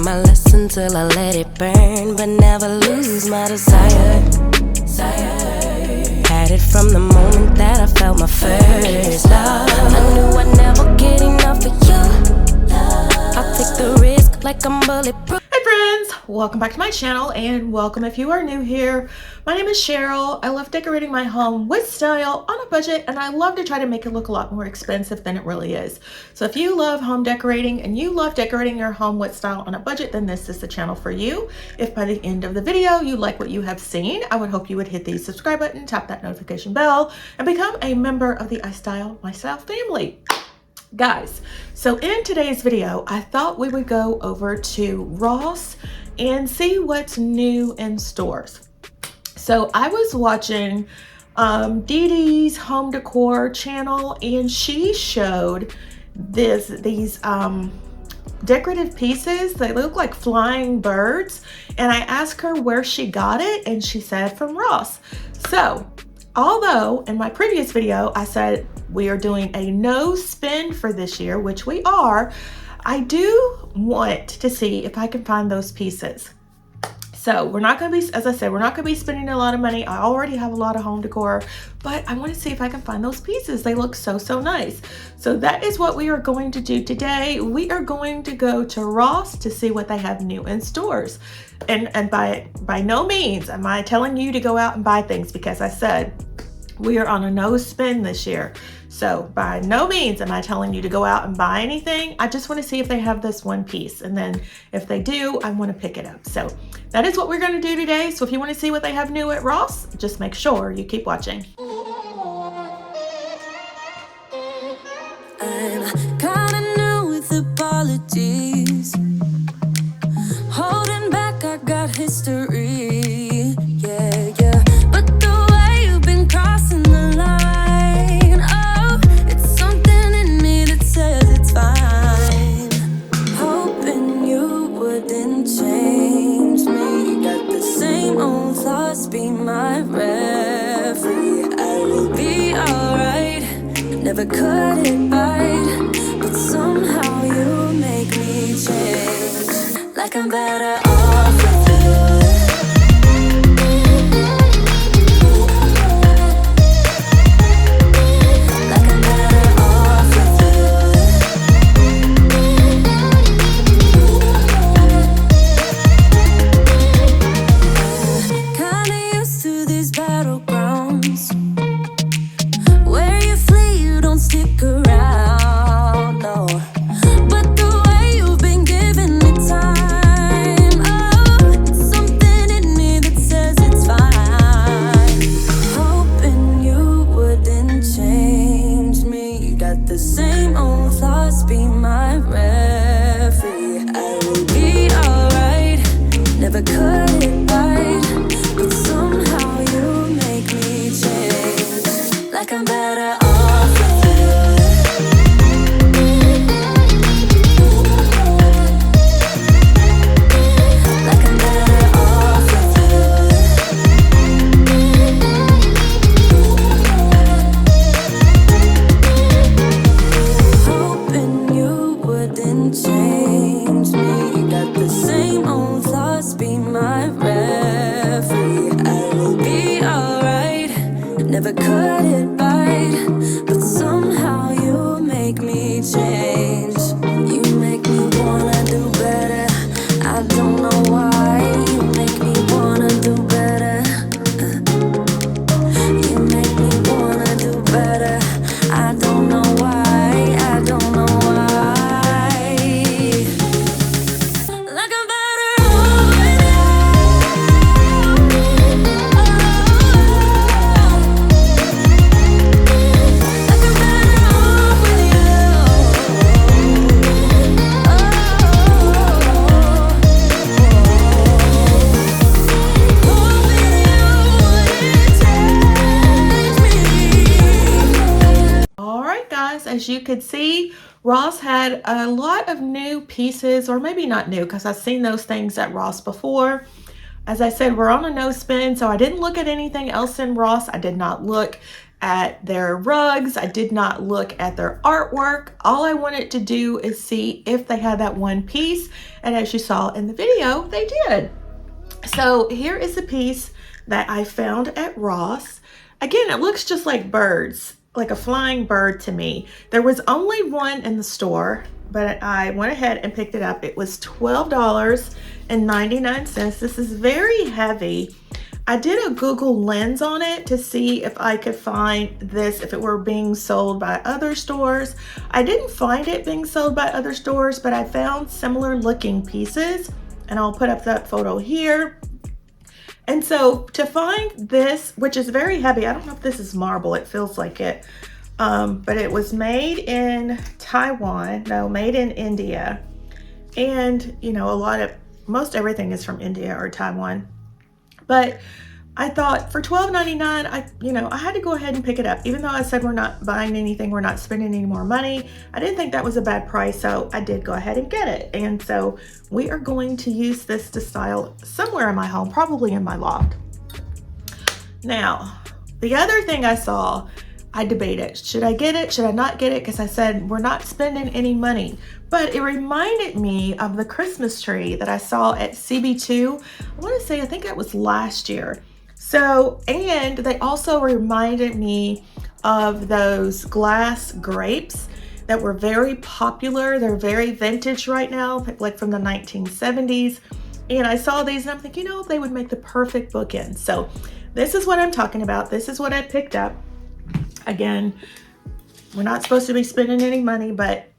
my lesson till I let it burn, but never lose my desire. Had it from the moment that I felt my first love. I knew I'd never get enough of you. I'll take the risk like I'm bulletproof. Hi friends, welcome back to my channel, and welcome if you are new here. My name is Cheryl. I love decorating my home with style on a budget, and I love to try to make it look a lot more expensive than it really is. So if you love home decorating and you love decorating your home with style on a budget, then this is the channel for you. If by the end of the video you like what you have seen, I would hope you would hit the subscribe button, tap that notification bell, and become a member of the iStylEMYSTYLE family. Guys, so in today's video, I thought we would go over to Ross and see what's new in stores. So I was watching Dee Dee's home decor channel, and she showed these decorative pieces. They look like flying birds, and I asked her where she got it, and she said from Ross. So although in my previous video I said we are doing a no spend for this year, which we are, I do want to see if I can find those pieces. So we're not going to be, as I said, we're not going to be spending a lot of money. I already have a lot of home decor, but I want to see if I can find those pieces. They look so nice. So that is what we are going to do today. We are going to go to Ross to see what they have new in stores. And by no means am I telling you to go out and buy things, because I said we are on a no spend this year. So by no means am I telling you to go out and buy anything. I just want to see if they have this one piece, and then if they do, I want to pick it up. So that is what we're going to do today. So if you want to see what they have new at Ross, just make sure you keep watching. I'm kinda new with apologies. Holding back, I got history. Yeah. But the way you've been crossing the line, oh, it's something in me that says it's fine. Hoping you wouldn't change me. Got the same old thoughts, be my referee. I will be alright. Never cut it right, but somehow you make me change. Like I'm better off with you. Like I'm better off with you. Kinda used to these battlegrounds where you flee, you don't stick around, no. But the way you've been giving me time, oh, it's something in me that says it's fine. Hoping you wouldn't change me. You got the same old thoughts, be my referee. I will be alright, never cut it right, but somehow you make me change. Like I'm better off with you. Like I'm better off with you. Hoping you wouldn't change me. You got the same old thoughts, be my referee. I will be alright, never cut it right, but somehow you make me change. You make me wanna do better. I don't know why. You make me wanna do better. You make me wanna do better. I don't know why. I don't know why. Like I'm better off with as you could see, Ross had a lot of new pieces, or maybe not new because I've seen those things at Ross before. As I said, we're on a no spend, so I didn't look at anything else in Ross. I did not look at their rugs. I did not look at their artwork. All I wanted to do is see if they had that one piece. And as you saw in the video, they did. So here is the piece that I found at Ross. Again, it looks just like birds, like a flying bird to me. There was only one in the store, but I went ahead and picked it up. It was $12.99. This is very heavy. I did a Google Lens on it to see if I could find this, if it were being sold by other stores. I didn't find it being sold by other stores, but I found similar looking pieces, and I'll put up that photo here. And so to find this, which is very heavy, I don't know if this is marble, it feels like it, but it was made in Taiwan, no, made in India. And you know, most everything is from India or Taiwan. But I thought for $12.99, I had to go ahead and pick it up. Even though I said we're not buying anything, we're not spending any more money, I didn't think that was a bad price, so I did go ahead and get it. And so we are going to use this to style somewhere in my home, probably in my loft. Now, the other thing I saw, I debated, should I get it? Should I not get it? Because I said we're not spending any money. But it reminded me of the Christmas tree that I saw at CB2. I want to say, I think that was last year. So, and they also reminded me of those glass grapes that were very popular. They're very vintage right now, like from the 1970s. And I saw these and I'm thinking, they would make the perfect bookend. So this is what I'm talking about. This is what I picked up. Again, we're not supposed to be spending any money, but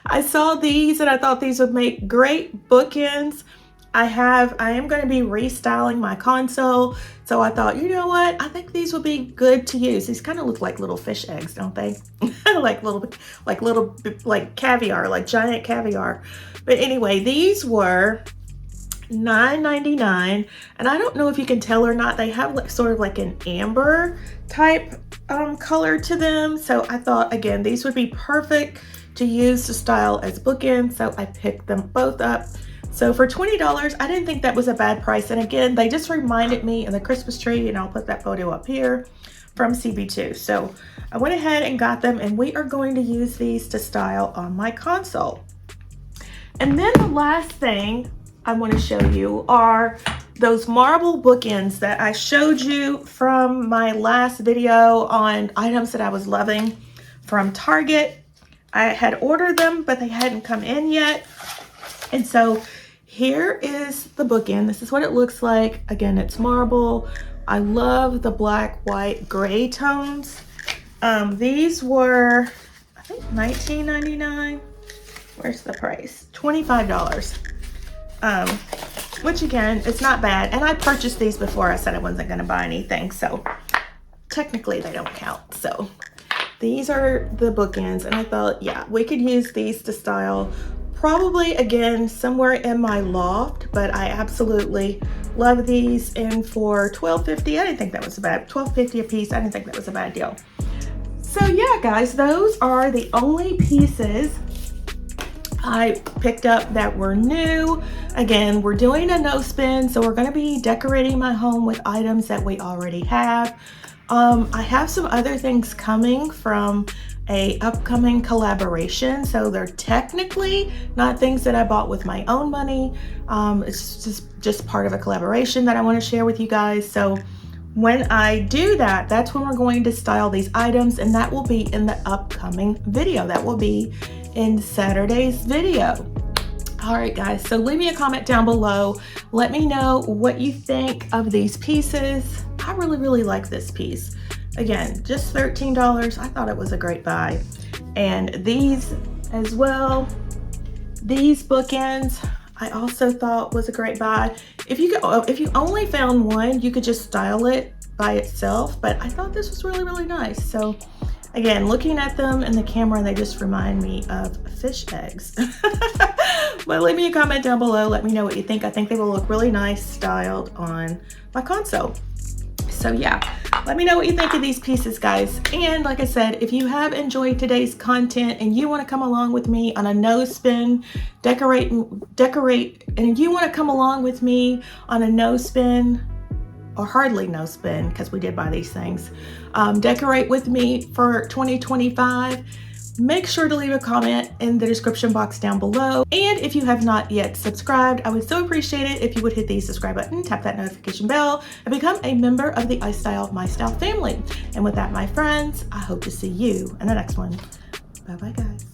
I saw these and I thought these would make great bookends. I am going to be restyling my console, so I thought, you know what? I think these would be good to use. These kind of look like little fish eggs, don't they? like caviar, like giant caviar. But anyway, these were $9.99, and I don't know if you can tell or not, they have sort of like an amber type color to them. So I thought, again, these would be perfect to use to style as bookends, so I picked them both up. So for $20, I didn't think that was a bad price. And again, they just reminded me of the Christmas tree, and I'll put that photo up here from CB2. So I went ahead and got them, and we are going to use these to style on my console. And then the last thing I want to show you are those marble bookends that I showed you from my last video on items that I was loving from Target. I had ordered them, but they hadn't come in yet. And so here is the bookend. This is what it looks like. Again, it's marble. I love the black, white, gray tones. These were, I think, $19.99. Where's the price? $25. Which again, it's not bad. And I purchased these before I said I wasn't going to buy anything, so technically they don't count. So these are the bookends, and I thought, yeah, we could use these to style probably again somewhere in my loft, but I absolutely love these. And for $12.50, I didn't think that was a bad, $12.50 a piece, I didn't think that was a bad deal. So yeah, guys, those are the only pieces I picked up that were new. Again, we're doing a no spin, so we're going to be decorating my home with items that we already have. I have some other things coming from a upcoming collaboration, so they're technically not things that I bought with my own money. It's just part of a collaboration that I want to share with you guys. So when I do that, that's when we're going to style these items, and that will be in the upcoming video. That will be in Saturday's video. All right, guys, so leave me a comment down below. Let me know what you think of these pieces. I really like this piece. Again, just $13. I thought it was a great buy. And these as well, these bookends, I also thought was a great buy. If you only found one, you could just style it by itself, but I thought this was really nice. So again, looking at them in the camera, they just remind me of fish eggs. But leave me a comment down below. Let me know what you think. I think they will look really nice styled on my console. So yeah, let me know what you think of these pieces, guys. And like I said, if you have enjoyed today's content and you want to come along with me on a no spin decorate, and you want to come along with me on a no spin or hardly no spend, because we did buy these things. Decorate with me for 2025. Make sure to leave a comment in the description box down below. And if you have not yet subscribed, I would so appreciate it if you would hit the subscribe button, tap that notification bell, and become a member of the iStylEMYSTYLE family. And with that, my friends, I hope to see you in the next one. Bye-bye, guys.